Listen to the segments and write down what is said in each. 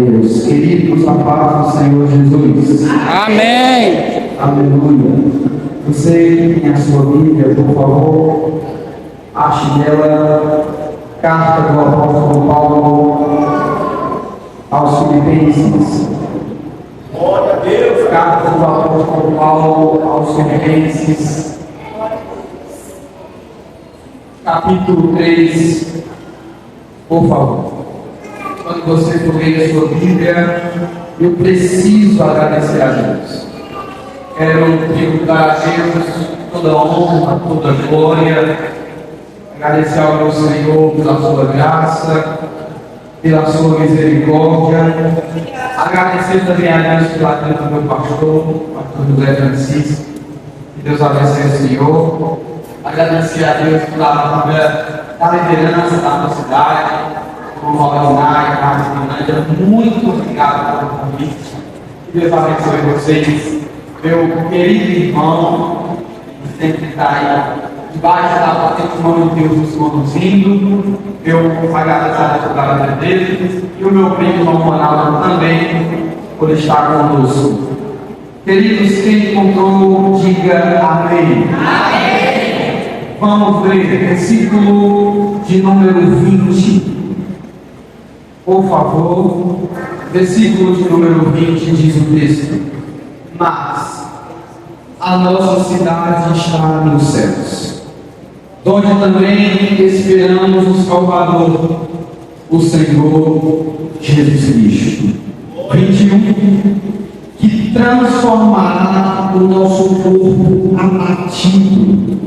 Deus. Queridos, a paz do Senhor Jesus. Amém. Aleluia. Você que tem a sua Bíblia, por favor, ache nela carta do apóstolo Paulo aos Filipenses. Glória a Deus. Carta do apóstolo Paulo aos Filipenses, capítulo 3, por favor. Quando você for ler a sua Bíblia, eu preciso agradecer a Deus. Quero tributar a Deus toda a honra, toda a glória, agradecer ao meu Senhor pela sua graça, pela sua misericórdia, agradecer também a Deus pela vida do meu pastor José Francisco, que Deus abençoe o Senhor, agradecer a Deus pela vida da liderança da nossa cidade, como Valdenária, Marcos, muito obrigado pelo convite, que Deus abençoe vocês, meu querido irmão, que sempre está aí debaixo da potente mão de Deus nos conduzindo, eu agradeço a Deus pela vida dele, e o meu primo, irmão Ronaldo, também, por estar conosco. Queridos, quem encontrou, diga amém. Amém. Vamos ler versículo de número 20. Por favor, versículo de número 20 diz o texto: mas a nossa cidade está nos céus, onde também esperamos o Salvador, o Senhor Jesus Cristo. 21. Que transformará o nosso corpo abatido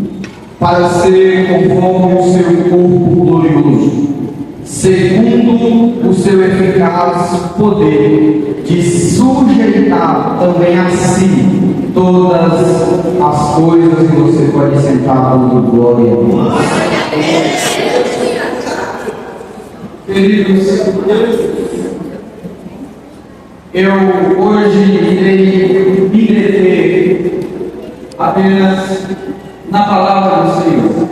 para ser conforme o seu corpo glorioso, segundo o seu eficaz poder de sujeitar também a si todas as coisas. Que você pode sentar dando glória a Deus. Queridos, eu hoje irei me deter apenas na palavra do Senhor.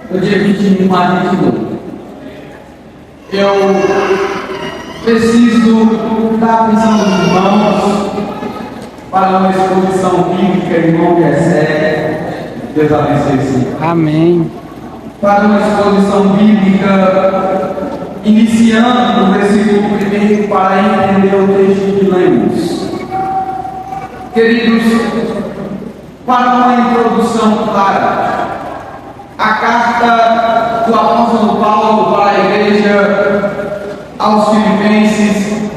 No dia 21 a 22. Eu preciso da atenção dos irmãos para uma exposição bíblica, irmão Gessé. Deus abençoe, Senhor. Amém. Para uma exposição bíblica, iniciando no versículo 1 para entender o texto que lemos. Queridos, para uma introdução clara, a carta do apóstolo Paulo para a igreja aos Filipenses,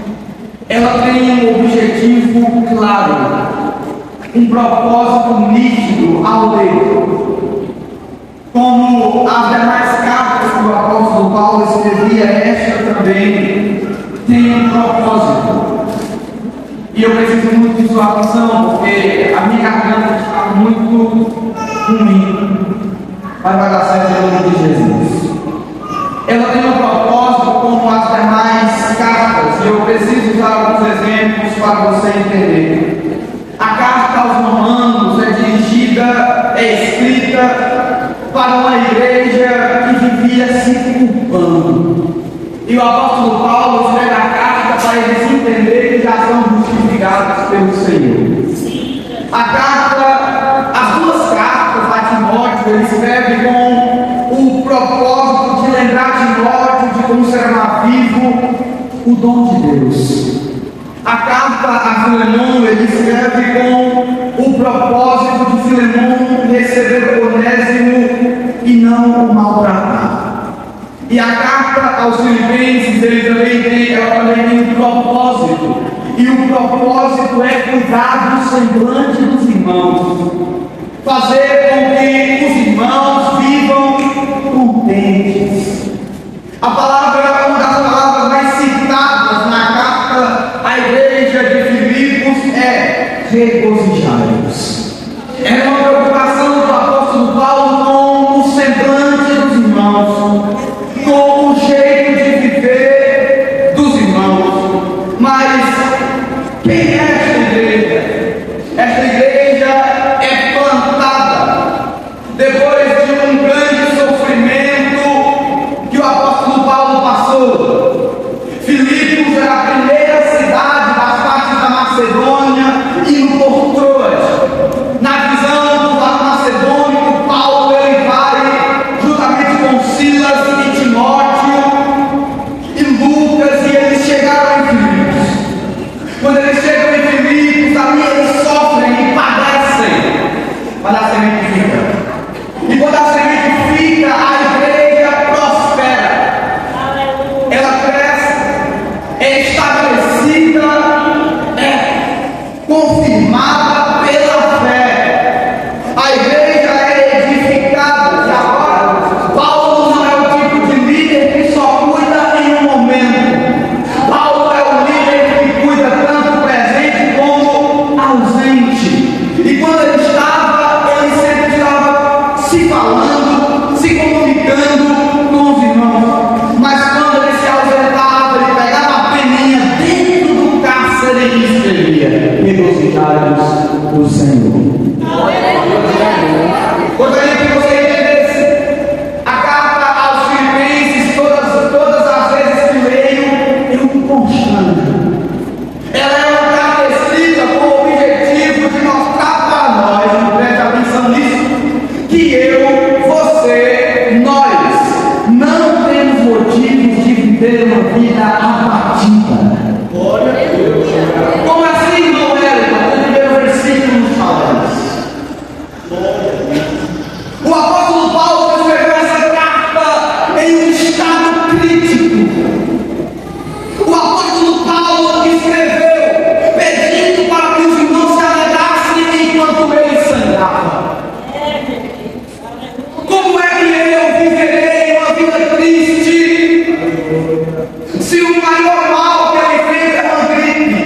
ela tem um objetivo claro, um propósito nítido ao ler. Como as demais cartas que o apóstolo Paulo escrevia, esta também tem um propósito. E eu preciso muito de sua atenção, porque a minha garganta está muito ruim. Mas vai dar certo em nome de Jesus. Ela tem um propósito como as demais cartas, e eu preciso usar alguns exemplos para você entender. A carta aos Romanos é dirigida, é escrita para uma igreja que vivia se culpando. E o apóstolo Paulo escreve a carta para eles entenderem que já são justificados pelo Senhor. A carta, as duas cartas a Timóteo, ele escreve com o propósito de lembrar Timóteo de conservar vivo o dom de Deus. A carta a Filemão, ele escreve com o propósito de Filemão receber o onésimo e não o maltratar. E a carta aos Filipenses, ela também tem um propósito. E o propósito é cuidar do semblante dos irmãos. Fazer com que os irmãos vivam contentes. A palavra, uma das palavras mais citadas na carta à igreja de Filipos é regozijai-vos. É uma preocupação do apóstolo Paulo com o semblante dos irmãos, com o jeito de viver dos irmãos. Mas quem é esta igreja? Esta igreja é plantada depois de um grande sofrimento que o apóstolo Paulo passou. Filipos era a primeira é estabelecida, é confirmada pela fé. A igreja é edificada. E agora, Paulo não é o tipo de líder que só cuida em um momento. Paulo é o líder que cuida tanto presente como ausente. E quando ele sempre estava se falando, se comunicando com os irmãos. Mas quando ele se ausentava, ele pegava a peninha dentro do cárcere e escrevia: regozijai-vos no Senhor. Gostaria que você entendesse a carta aos Filipenses, todas as vezes que leio, eu me constranjo. Ela é uma carta escrita com o objetivo de mostrar para nós, preste atenção nisso, que eu, você, nós não temos motivos de viver uma vida abatida. Glória a Deus. Como assim, irmão Wellington? O primeiro versículo nos fala isso. O apóstolo Paulo escreveu essa carta em um estado crítico. O apóstolo Paulo escreveu pedindo para que os irmãos se alegrassem enquanto ele sangrava. Como é que eu viverei uma vida triste se o maior mal que ele fez é uma gripe?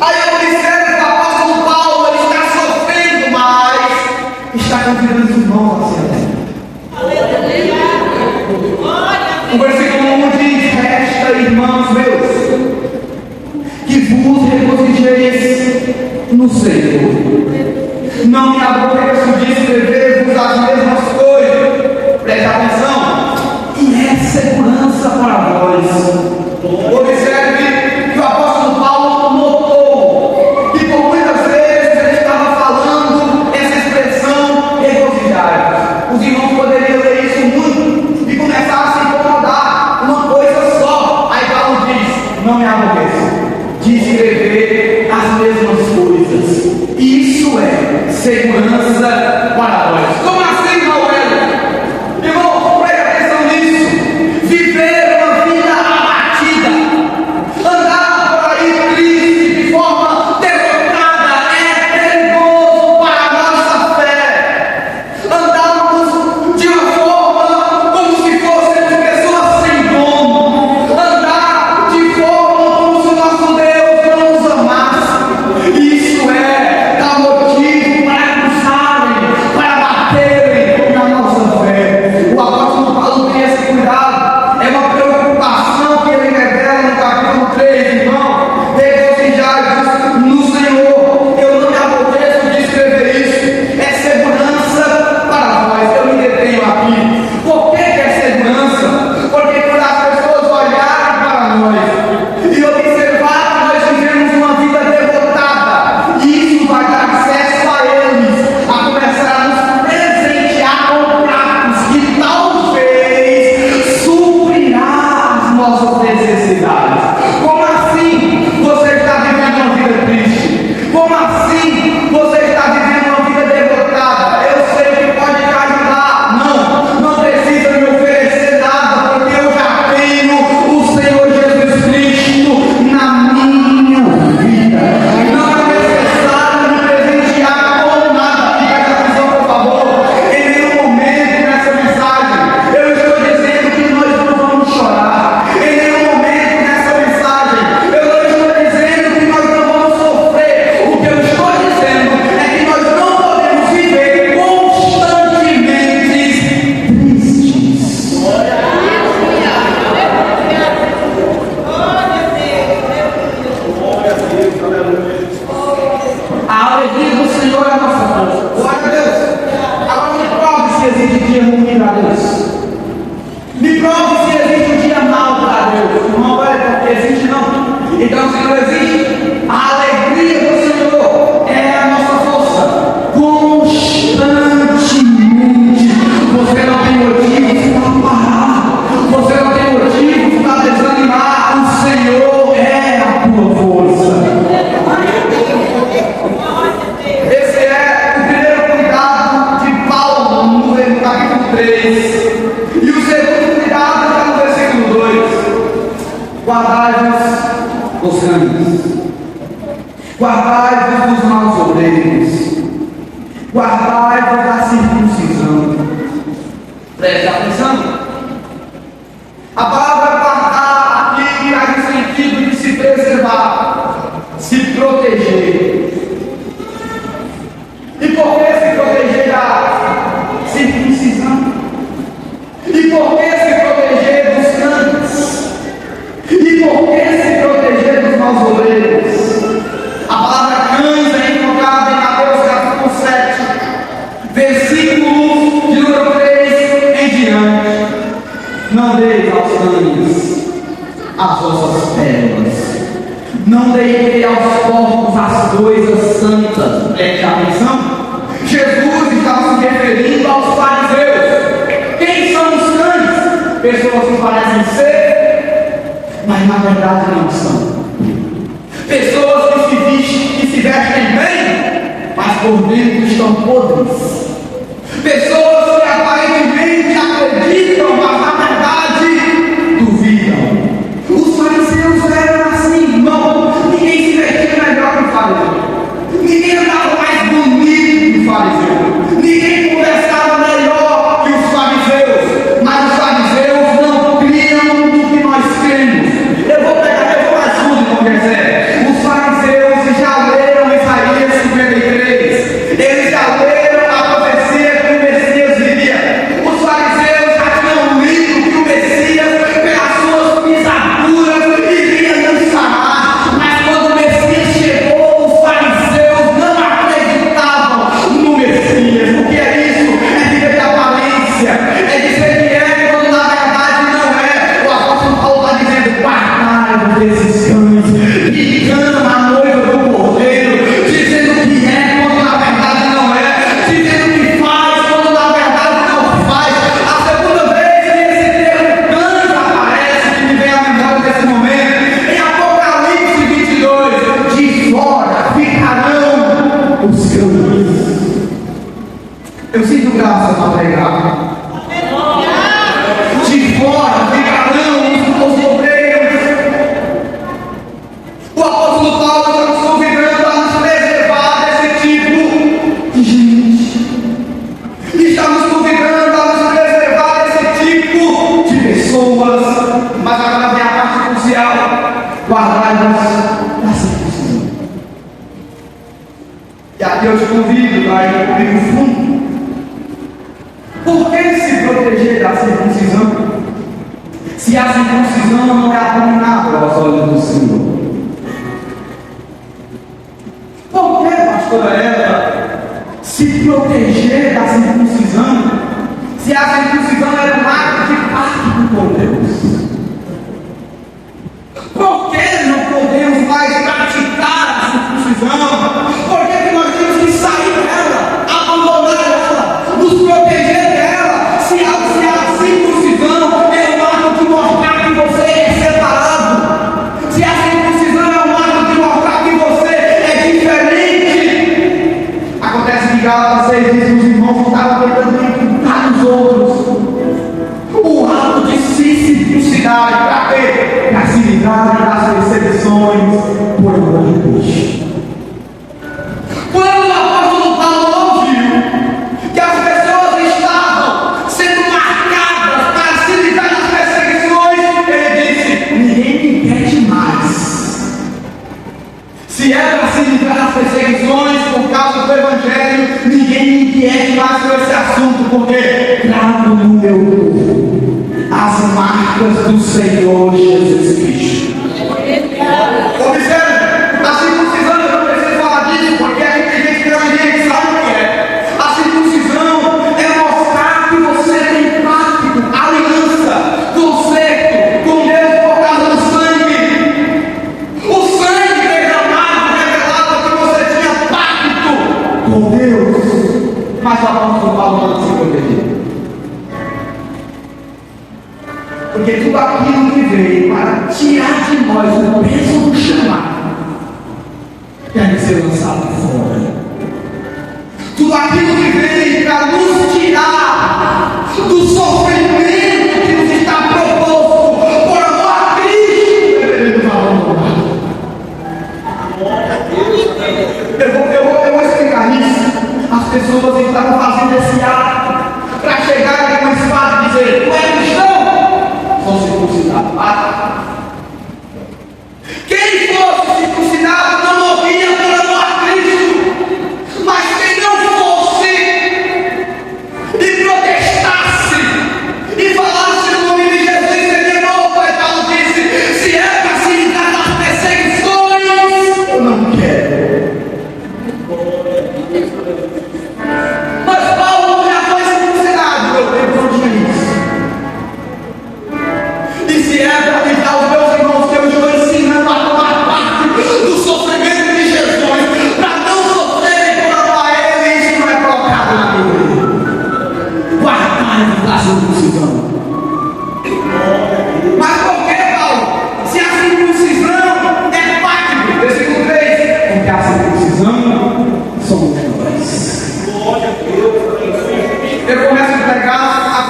Aí eu observo que o apóstolo Paulo ele está sofrendo, mas está convidando os irmãos a se alegrar. O versículo 1 diz: resta, irmãos meus, que vos regozijeis no Senhor. Não me aborreço de escrever-vos as mesmas coisas. Preste atenção. E é segurança para vós. Observe que o apóstolo Paulo notou que por muitas vezes ele estava falando essa expressão regozijai-vos. Os irmãos poderiam ler isso muito e começar a se incomodar. Uma coisa só. Aí Paulo diz: não me aborreço de escrever as mesmas coisas. Isso é segurança para nós. Como assim, irmão Hélio? Irmão, preste atenção nisso. Viver uma vida abatida, andar por aí triste, de forma derrotada, é perigoso para a nossa fé. Andarmos de uma forma como se fôssemos pessoas sem dono. Andar de forma como se o nosso Deus não nos amasse. Isso é dar motivo para acusarem, para baterem na nossa fé. O apóstolo Paulo tem esse cuidado. É uma preocupação que ele revela no capítulo 3, irmão. Regozijai-vos no Senhor. Eu não me aborreço de escrever isso. É segurança para nós. Eu me detenho aqui. Por que é segurança? Porque quando as pessoas olharem para nós e observar que nós vivemos uma vida derrotada, isso vai dar acesso a eles a começar a nos presentear com pratos que talvez suprirá as nossas necessidades. Como assim você está vivendo uma vida triste? Como assim você está vivendo uma vida derrotada? Eu sei que pode te ajudar. Não precisa me oferecer nada, porque eu já tenho o Senhor Jesus Cristo na minha vida. Não é necessário me presentear com nada. Preste atenção, por favor. Em nenhum momento nessa mensagem eu estou dizendo que nós não vamos chorar. Em nenhum momento nessa mensagem eu não estou dizendo que nós não vamos sofrer. O que eu estou dizendo é que nós não podemos viver constantemente tristes. Glória a Deus. Aleluia. A alegria do Senhor é a nossa força. Glória a Deus. Agora me prove se existe dia ruim para Deus. Me prove se existe um dia mau para Deus. Não é porque existe não. Então se não existe, a alegria do Senhor é a nossa força. Constantemente. Você não tem motivos para parar. Você não tem motivos para desanimar. O Senhor é a tua força. Esse é o primeiro cuidado de Paulo no capítulo 3. E o segundo cuidado está no versículo 2. Guardai-vos dos cães, guardai-vos dos maus obreiros, guardai-vos da circuncisão. Preste atenção. A palavra guardar aqui traz o sentido de se preservar, se proteger. E por que se proteger da circuncisão? E por que se proteger dos cães? E por que se proteger dos maus obreiros? A palavra cães é encontrada em Mateus capítulo 7, versículo de número 3 em diante. Não deis aos cães as vossas pérolas, não deis aos porcos as coisas santas. Preste atenção. Jesus estava se referindo aos fariseus. Quem são os cães? Pessoas que parecem ser, mas na verdade não são. Pessoas que se vestem bem, mas por dentro estão podres. Pessoas que aparentemente acreditam, mas na verdade duvidam. Os fariseus eram assim, irmão. Ninguém se vestia melhor que o fariseu. Ninguém andava mais bonito que o fariseu. Ninguém conversava melhor que os fariseus. Mas os fariseus não criam no que nós cremos. Eu vou mais fundo e conversar. Os fariseus já leram Isaías 53. Eles já leram a profecia que o Messias viria. Os fariseus já tinham lido que o Messias, pelas suas pisaduras, iria nos sarar. Mas quando o Messias chegou, os fariseus não acreditavam no Messias. O que é isso? É viver de aparência, é dizer que é quando na verdade não é. O apóstolo Paulo está dizendo: guardai-vos desses cães que clamam a noiva do cordeiro, dizendo que é quando na verdade não é, dizendo que faz quando na verdade não faz. A segunda vez que esse termo cães aparece, que me vem à memória desse momento, em Apocalipse 22, de fora ficarão os cães. Eu sinto graça para pregar. De fora ficarão os obreiros. O apóstolo Paulo está nos convidando a nos preservar desse tipo de gente. Está nos convidando a nos preservar desse tipo de pessoas. Mas agora vem a parte crucial: guardai-vos da circuncisão. E aqui eu te convido a ir comigo fundo. Por que se proteger da circuncisão? Se a circuncisão não é abominável aos olhos do Senhor. Por que, pastora Eva, se proteger da circuncisão? Se a circuncisão era um ato de pacto com Deus. Por que não podemos mais praticar a circuncisão? Por que nós temos que sair dela, abandonar ela, nos proteger dela? Se a circuncisão é um ato de mostrar que você é separado, se a circuncisão é um ato de mostrar que você é diferente. Acontece que Gálatas 6 diz que os irmãos estavam tentando imputar nos outros o ato de se circuncidar. Para quê? Para se livrarem das perseguições por amor de Deus. Quando o apóstolo Paulo ouviu que as pessoas estavam sendo marcadas para se livrar das perseguições, ele disse: ninguém me pede mais. Se é para se livrar das perseguições por causa do Evangelho, ninguém me inquiete mais com esse assunto, porque trago no meu corpo as marcas do Senhor Jesus Cristo. Observe, a circuncisão, eu não preciso falar disso, porque a gente que sabe o que é. A circuncisão é mostrar que você tem pacto, aliança, conserto com Deus por causa do sangue. O sangue derramado revelava que você tinha pacto com Deus. Mas o apóstolo Paulo não se protegeu. Porque tudo aquilo que veio para tirar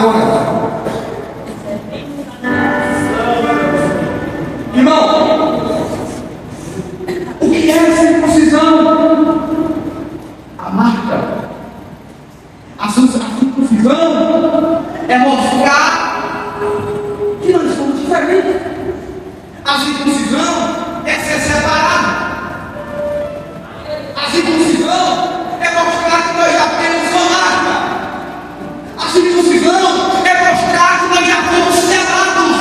Agora, irmão, o que é a circuncisão? A marca. A circuncisão é mostrar que nós somos diferentes. A circuncisão é ser separado. A circuncisão é mostrar que nós já temos uma marca. A circuncisão é mostrar que nós já fomos selados.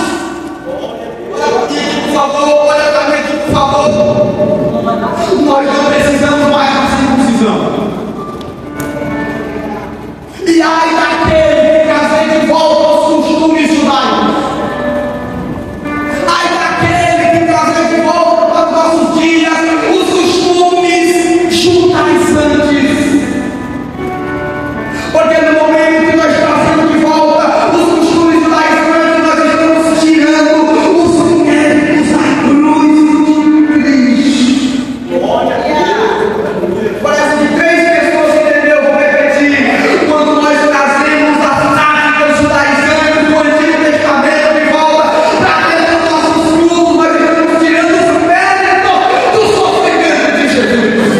Olha para mim, por favor. Olha para mim, por favor. Nós não precisamos mais da circuncisão. E ai daquele que trazer de volta os costumes judaicos. Ai daquele que trazer de volta para os nossos dias os costumes judaizantes. Porque no momento que nós trazemos de volta os costumes judaizantes, nós estamos tirando os méritos da cruz de Cristo. Parece que 3 pessoas entenderam, vou repetir. Quando nós trazemos as práticas judaizantes do Antigo Testamento de volta para dentro dos nossos cultos, nós estamos tirando os méritos do sofrimento de Jesus.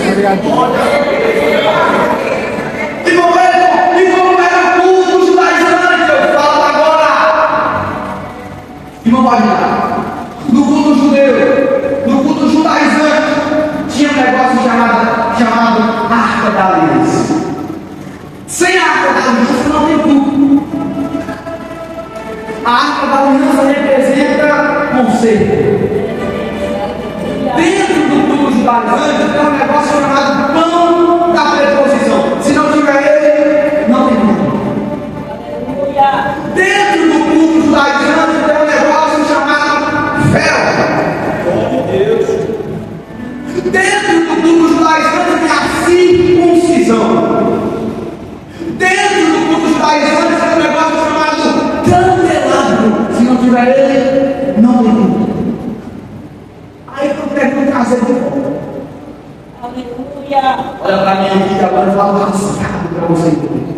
E não era culto judaizante, eu falo agora. Irmão, pode ir. No culto judeu, no culto judaizante, tinha um negócio chamado Arca da Aliança. Sem a Arca da Aliança não tem culto. A Arca da Aliança representa conserto. Dentro do culto judaizante tem um negócio chamado pão da preposição. Se não tiver ele, não tem culto. Dentro do culto judaizante tem um negócio chamado véu. Dentro do culto judaizante tem a circuncisão. Dentro do culto judaizante tem um negócio chamado candelabro. Se não tiver ele, não tem culto. Aí eu pergunto trazer de volta. Olha para mim aqui, agora eu falo rasgado para você entender.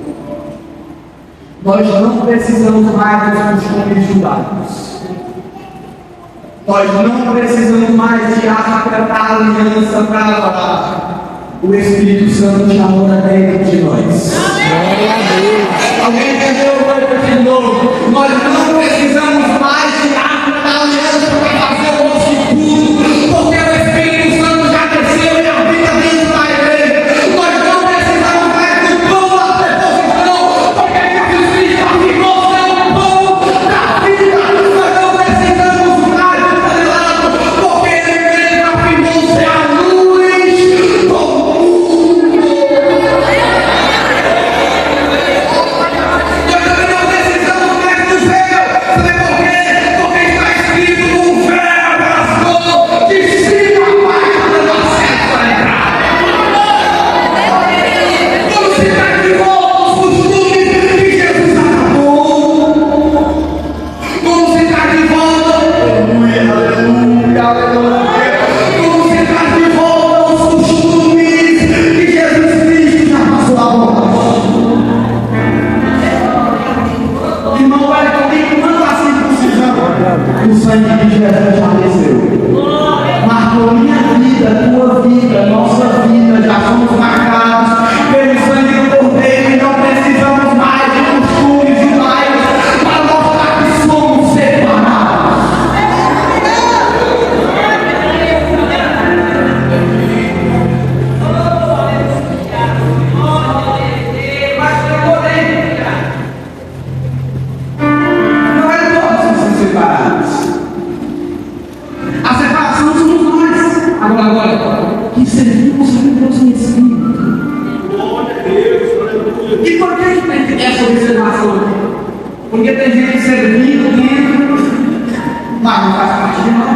Nós não precisamos mais dos costumes judaicos. Nós não precisamos mais de arca da aliança para adorar. O Espírito Santo já mora dentro de nós. Glória a Deus. Alguém entendeu? Vai de novo. Nós não precisamos mais de arca da aliança para fazer o nosso culto, porque o Espírito Santo já desceu e habita dentro da igreja. Nós não precisamos mais do pão da preposição, porque Jesus Cristo afirmou ser o pão da vida. Nós não precisamos mais do candelabro, porque ele mesmo afirmou ser a luz do mundo. Nós também não precisamos mais do véu. Sabe por quê? Porque está escrito: o véu rasgou de cima a baixo, dando acesso para entrar. Vamos ficar de volta os costumes que Jesus acabou. Vamos ficar de volta. Aleluia, aleluia, aleluia. Vamos ficar de volta os costumes que Jesus Cristo já passou a borracha. Irmão, olha comigo, quando a circuncisão, o sangue de Jesus já desceu. Marcou minha vida, tua vida, nossa vida, já somos marcados pelo sangue do Cordeiro e não precisamos mais de costumes judaicos para mostrar que somos separados. Não é todos que são separados. A separação somos nós. Agora, que servimos a Deus em Espírito. Glória a Deus, aleluia. E por que tem que ter essa observação aqui? Porque tem gente servindo dentro, mas não faz parte de nós.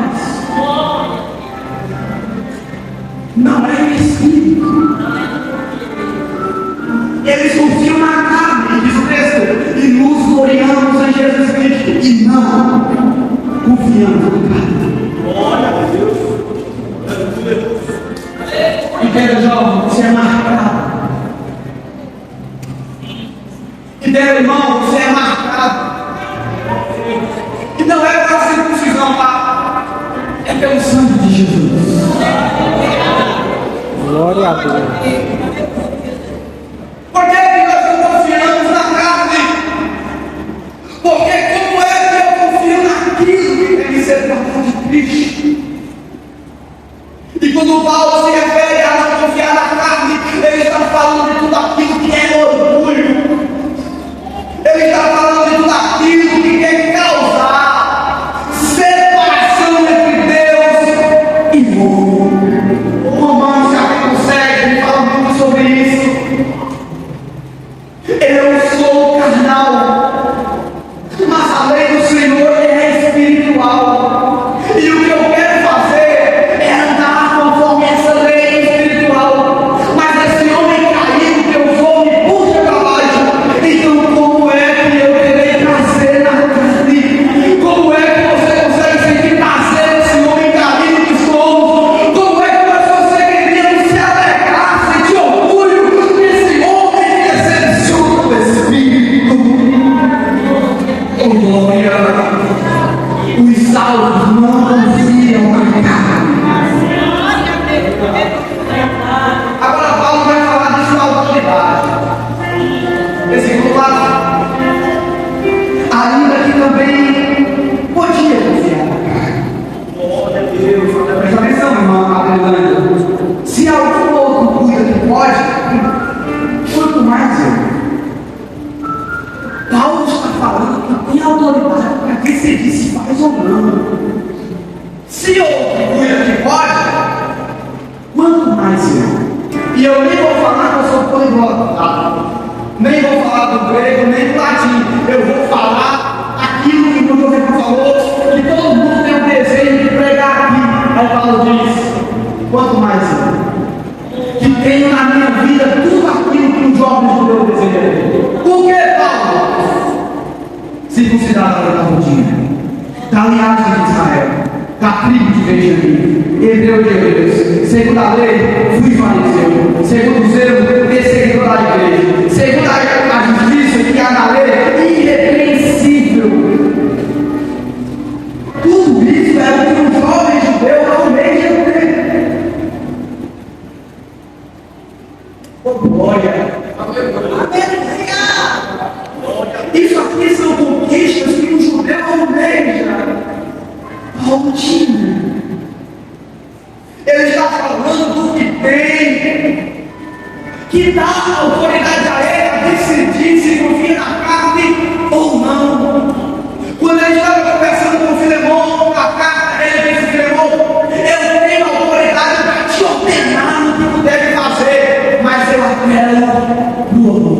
Não é o Espírito. Eles confiam na carne, diz o texto, e nos gloriamos em Jesus Cristo, e não confiamos na carne. Glória a Deus, aleluia. Entenda, jovem, você é marcado. Entenda, irmão, você é marcado. sangue de Jesus. Glória a Deus. Por que nós não confiamos na carne? Porque como é que eu confio naquilo que tem que ser tratado de Cristo? E quando Paulo se refere a não confiar na carne, ele está falando de tudo aquilo que é orgulho. Ele está falando de tudo aquilo que quer causar separação entre Deus e homem. Romanos capítulo 7, ele fala muito sobre isso. Eu sou carnal, mas a lei do Senhor é espiritual. E o que eu quero fazer é andar conforme essa lei espiritual. Mas esse homem caído que eu sou me puxa para baixo. Então, como é que eu terei prazer na carne? Como é que você consegue sentir prazer nesse homem caído que somos? Como é que nós conseguiríamos se alegrar, sentir orgulho nesse homem que decepciona o Espírito? Oh, glória! Os salvos não confiam na carne. Agora Paulo vai falar disso na autoridade. Versículo 4. Ainda que também podia confiar na carne. Glória a Deus. Presta atenção, irmã Adriana. Se algum outro cuida que pode, quanto mais eu. Paulo está falando que tem autoridade para decidir se faz ou não. Se outro cuida que pode, quanto mais eu. E eu nem vou falar que eu sou poliglota, tá? Nem vou falar do grego, nem do latim. Eu vou falar aquilo que o professor falou, que todo mundo tem o desejo de pregar aqui. Aí Paulo diz, quanto mais eu, que tenho na minha vida tudo aquilo que um jovem judeu deseja. Por que, Paulo? Circuncidado da rodinha, da linhagem de Israel, da tribo de Benjamim, hebreu de hebreus, segundo a lei, fui fariseu, segundo o zelo, perseguidor da igreja, segundo a justiça que há na lei, irrepreensível. Tudo isso é o que um jovem judeu almeja ter. Oh, glória! Aleluia! Isso aqui são conquistas que um judeu almeja. Paulo tinha. Ele está falando do que tem, que dá autoridade a ele a decidir se confia na carne ou não. Quando ele estava conversando com Filemão, a carta, ele disse: Filemão, eu tenho autoridade para te ordenar no que tu deve fazer, mas eu apelo no amor.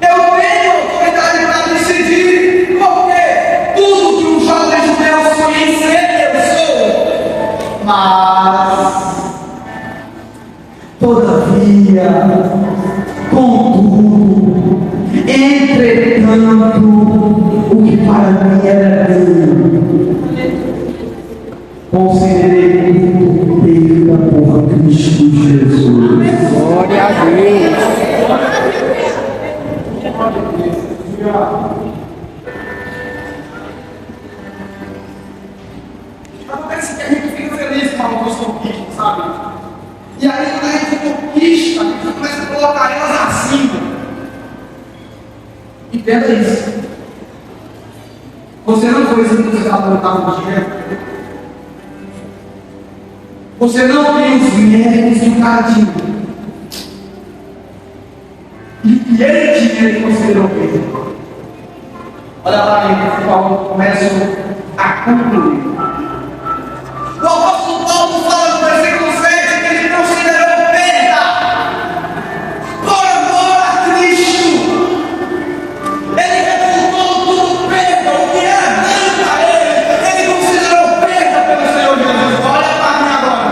Eu tenho autoridade para decidir, porque tudo que um jovem judeu sonha em ser, eu sou. Mas, todavia, contudo, entretanto, o que para mim era ganho, considerei tudo perda por Cristo Jesus. Glória a Deus. Acontece que a gente fica feliz com algumas conquistas, sabe? E aí, quando a gente conquista, a gente começa a colocar elas acima. Entenda isso. Você não foi circuncidado no oitavo dia. Você não tem os méritos que o cara tinha. E ele tinha, ele considerou ele. Olha para mim, por favor, começo a concluir. O apóstolo Paulo fala no versículo 7 que ele considerou perda por amor a Cristo. Ele reputou tudo perda, o que era ganho para ele. Ele considerou perda pelo Senhor Jesus. Olha para mim agora.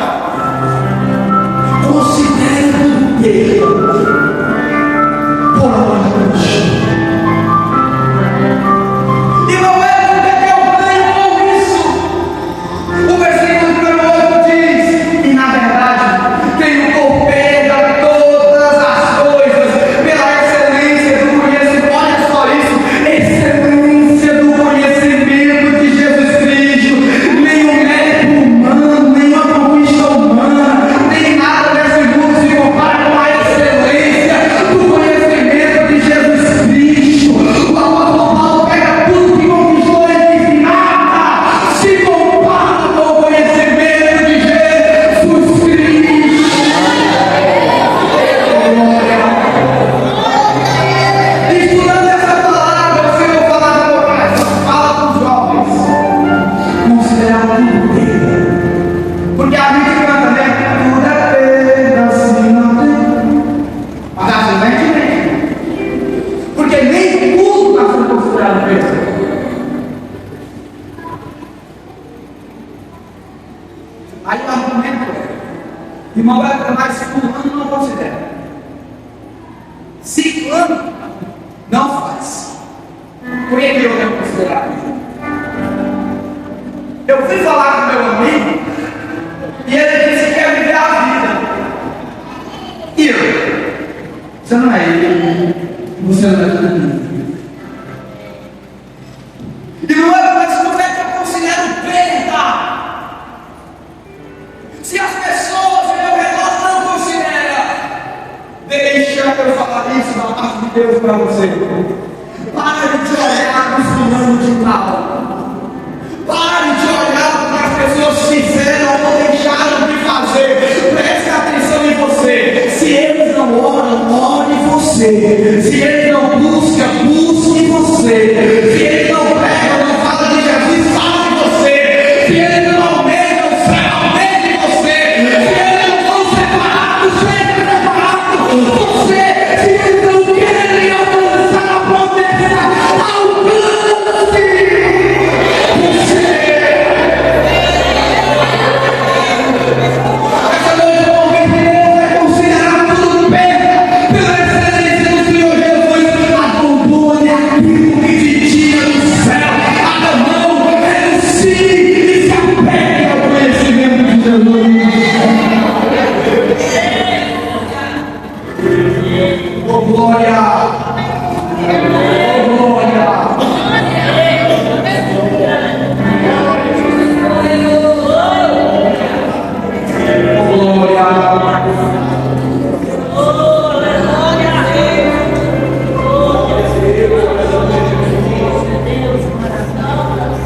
Considere tudo perda por amor a Cristo. E não é porque eu ganho com isso. O versículo considerado perda? Aí o argumento é: irmão, mas fulano não considera, ciclano não faz, por que eu devo considerar? Eu fui falar com meu amigo e ele disse que quer viver a vida. E eu? Você não é ele, você não é tudo mim. E não é, mas como é que eu considero perda? Se as pessoas ao meu redor não consideram, deixa eu falar isso da parte de Deus para você. Pare de olhar para os fulano de tal. Pare de olhar para o que as pessoas fizeram ou deixaram de fazer. Preste atenção em você. Se eles não oram, ore você. Se eles não buscam, busque você. Se eles não pregam, não fala de Jesus, fala de você. Se eles não almejam o céu, almeje você. Se eles não estão separados, seja preparado. Você, se eles não querem alcançar a promessa, alcance. Essa noite eu ouvi que Deus vai considerar tudo perda pela excelência do Senhor Jesus. Abandone aquilo que te tira do céu. Abra mão, renuncie e se apegue ao conhecimento de Jesus. Oh glória! Oh glória!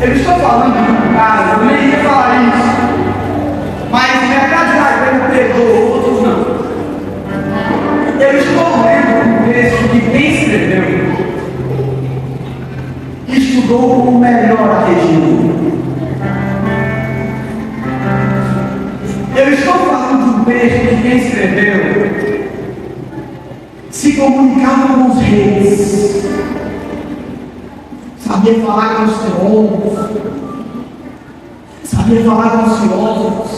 Eu estou falando de um cara, eu nem ia falar isso, mas metade da igreja perdoou, outros não. Eu estou lendo um texto que quem escreveu estudou o melhor a região. Eu estou falando de um texto que quem escreveu se comunicava com os reis, sabia falar com os teólogos, sabia falar com os filósofos.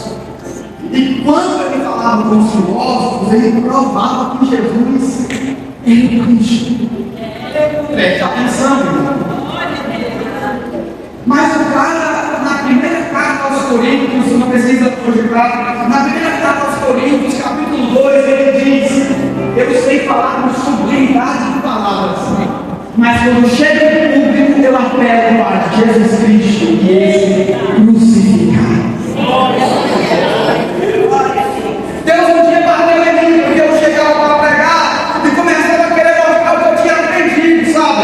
E quando ele falava com os filósofos, ele provava que Jesus era o Cristo. Preste atenção, irmão. Mas o cara, na primeira carta aos Coríntios, não precisa projetar, na primeira carta aos Coríntios, capítulo 2, ele diz: eu sei falar com sublimidade de palavras, mas quando chega em público, eu apelo para Jesus Cristo e esse crucificado. Deus um dia bateu em mim, porque eu chegava para pregar e começava a querer mostrar o que eu tinha aprendido, sabe?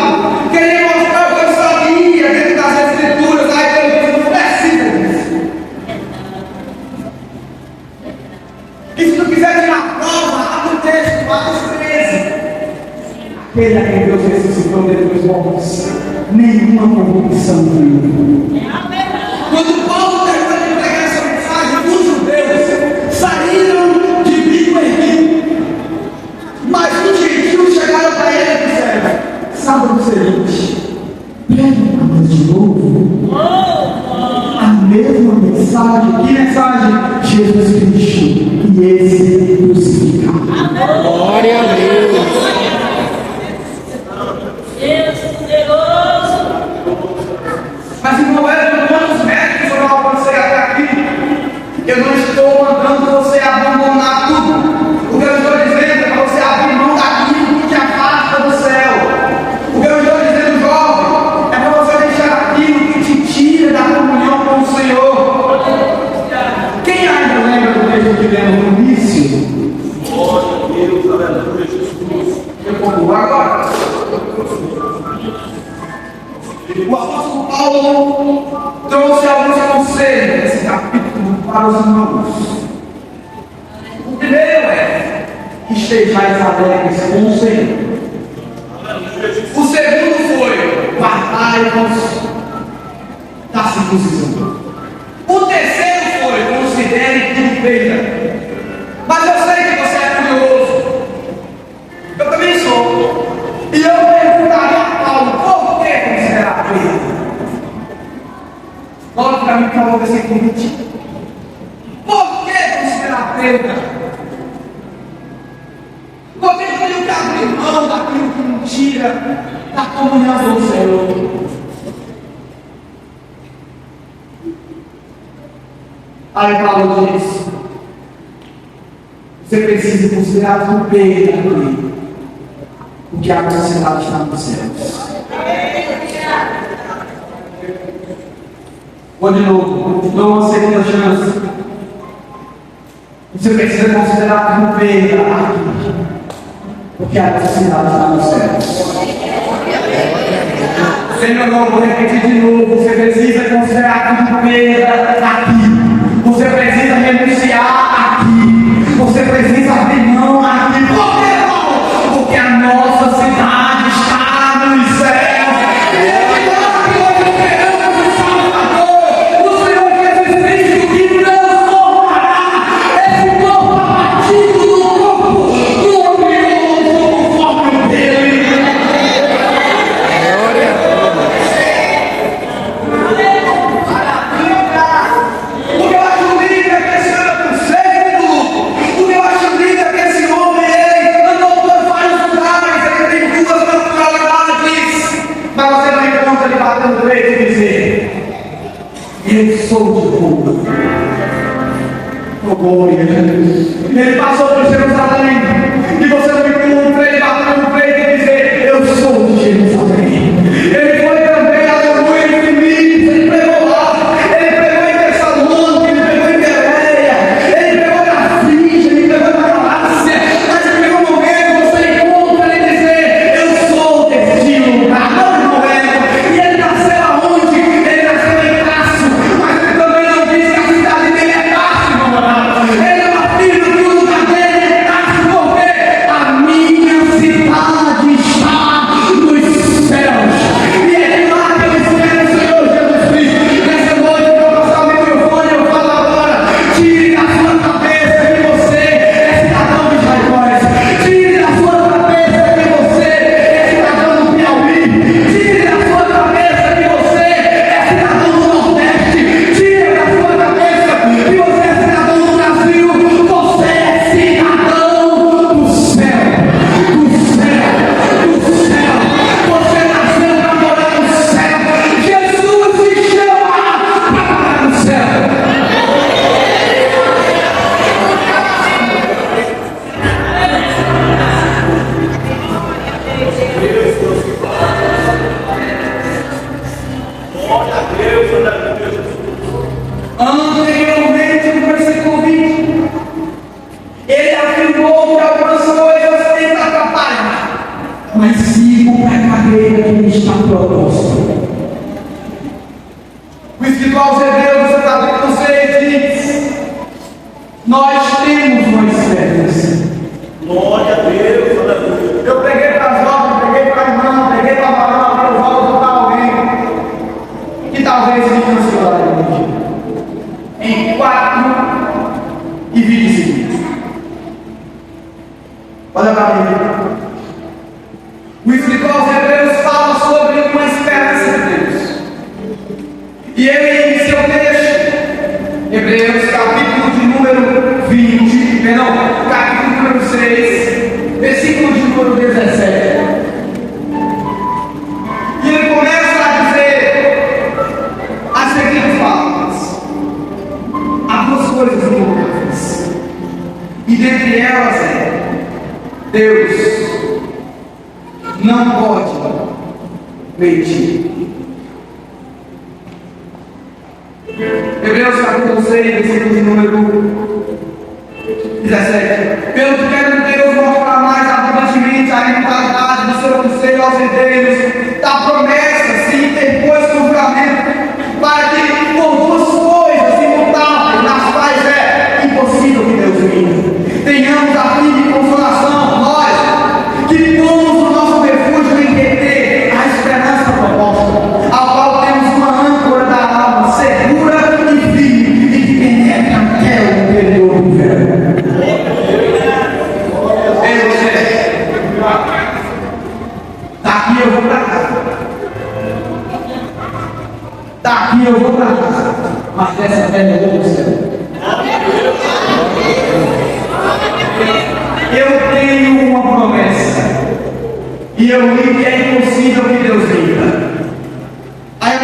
Queria mostrar o que eu sabia dentro das Escrituras. Aí Deus disse: não precisa disso. E se tu quiser tirar prova, abre o texto, Atos 13. Aquele a quem Deus ressuscitou depois dos mortos, nenhuma corrupção viu. Quando Paulo terminou de pregar essa mensagem, os judeus saíram de bico erguido, mas os gentios chegaram para ele e disseram: sabe o seguinte, pregue para nós de novo a mesma mensagem. Que mensagem? Jesus Cristo e esse crucificado. Glória a Deus. Mas irmão, era quantos médicos eu alcancei até aqui? Eu não estou mandando você abandonar tudo. O que eu estou dizendo é para você abrir mão daquilo que te afasta do céu. O que eu estou dizendo, jovem, é para você deixar aquilo que te tira da comunhão com o Senhor. Quem ainda lembra do texto que lemos no início? Glória a Deus, aleluia, Jesus. Eu concluo agora. O apóstolo Paulo trouxe alguns conselhos nesse capítulo para os irmãos. O primeiro é: estejais alegres com o Senhor. O segundo foi: guardai-vos da circuncisão. O terceiro foi: considere tudo perda. Mas eu sei que você é curioso. Eu também sou. E eu perguntaria a Paulo: por que considera? versículo 20. Por que considerar perda? Porque aquilo que abre mão daquilo que não tira da comunhão do Senhor. Aí Paulo diz: você precisa considerar como perda aquilo, porque a sociedade está nos céus. Vou de novo, dou uma segunda chance. Você precisa considerar como perda aquilo, porque a sociedade está nos céus. Senhor, não vou repetir de novo. Você precisa considerar como perda aquilo. Você precisa renunciar aqui. Você precisa abrir mão aqui. Por que não? Porque a nossa cidade está nos céus. Eu sou de povo. Oh, glória a Deus. Ele passou por Jerusalém. E você não encontra ele batendo no peito e dizer: eu sou de Jerusalém. Ele foi também, aleluia, em Filipos. Ele pegou lá. Ele pegou em Tessalônica. Ele pegou em Bereia. Ele pegou na Frígia. Ele pegou na Galácia. Mas em nenhum momento você encontra ele dizer: eu sou deste lugar. Não, não é. E ele nasceu aonde? Ele nasceu em Tarso. Mas ele também não diz que a cidade dele é Tarso, meu amado. Ele é uma filha que o lugar dele é Tarso, porque a minha cidade está nos céus. E é lá que eu espero o Senhor Jesus Cristo. Nessa noite que eu passar o microfone, eu falo agora: tire da sua cabeça que você é cidadão de Jaguares. Tire da sua cabeça que você é cidadão do Piauí. Tire da sua cabeça que você é cidadão do Nordeste. Tire da sua cabeça que você é cidadão do Brasil. Você é cidadão do céu. Do céu. Do céu. Você nasceu para morar no céu. Jesus te chama para morar no céu. Glória a Deus, aleluia, Jesus. Anteriormente, no versículo 20, ele afirmou que algumas coisas tentam atrapalhar, mas sigo para a carreira que me está proposta. O escritor aos Hebreus, no capítulo 6, diz: nós temos Moisés. Glória a Deus, aleluia. Eu preguei para as jovens, preguei para a irmã, preguei para a varão, eu volto para alguém que talvez me cancelaria um dia. Em 4:25. Olha para mim. O escritor aos Hebreus fala sobre uma esperança de Deus. E ele, em seu texto, Hebreus, capítulo de número 20, perdão, capítulo número 6, versículo de número 17. E ele começa a dizer as seguintes palavras: há duas coisas importantes, e dentre elas é: Deus não pode mentir. Hebreus capítulo 6, versículo de número 17. Pelo que quero Deus mostrar mais abundantemente a imortalidade do seu conselho aos herdeiros da promessa, se interpôs com o juramento, para que por duas coisas imutáveis, nas quais é impossível que Deus minta, tenhamos a fim de consolação, nós que pomos o nosso refúgio em reter a esperança proposta, ao qual temos uma âncora da alma segura e firme, e que penetra até o interior do véu. Ei, você, daqui eu vou para casa. Daqui eu vou para casa. mas dessa terra eu vou ao céu. Eu tenho uma promessa, e eu li que é impossível que Deus minta. Aí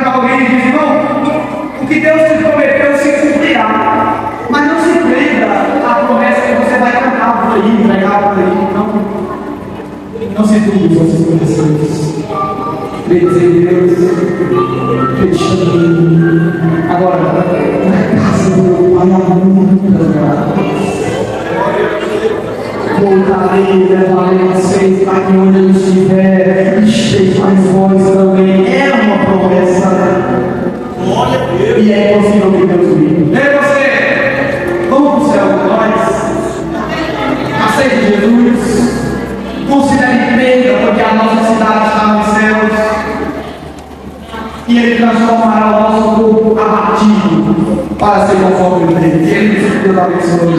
alguém diz: não, o que Deus te prometeu se cumprirá. Mas não se prenda a promessa que você vai cantar por aí, pregar por aí. Não se turbe os seus corações. Creia em Deus, acreditando em mim. Agora, na casa do meu Pai há muitas graças. Voltarei, levarei vocês para que onde eu estiver, esteja mais vós também. É uma promessa. Glória a Deus. E é possível que Deus me. Ei, você! Vamos para o céu com nós. Aceite Jesus. Considere perda, porque a nossa cidade está nos céus. E Ele transformará o nosso corpo abatido para ser conforme o dele. Que Ele nos Deus abençoe.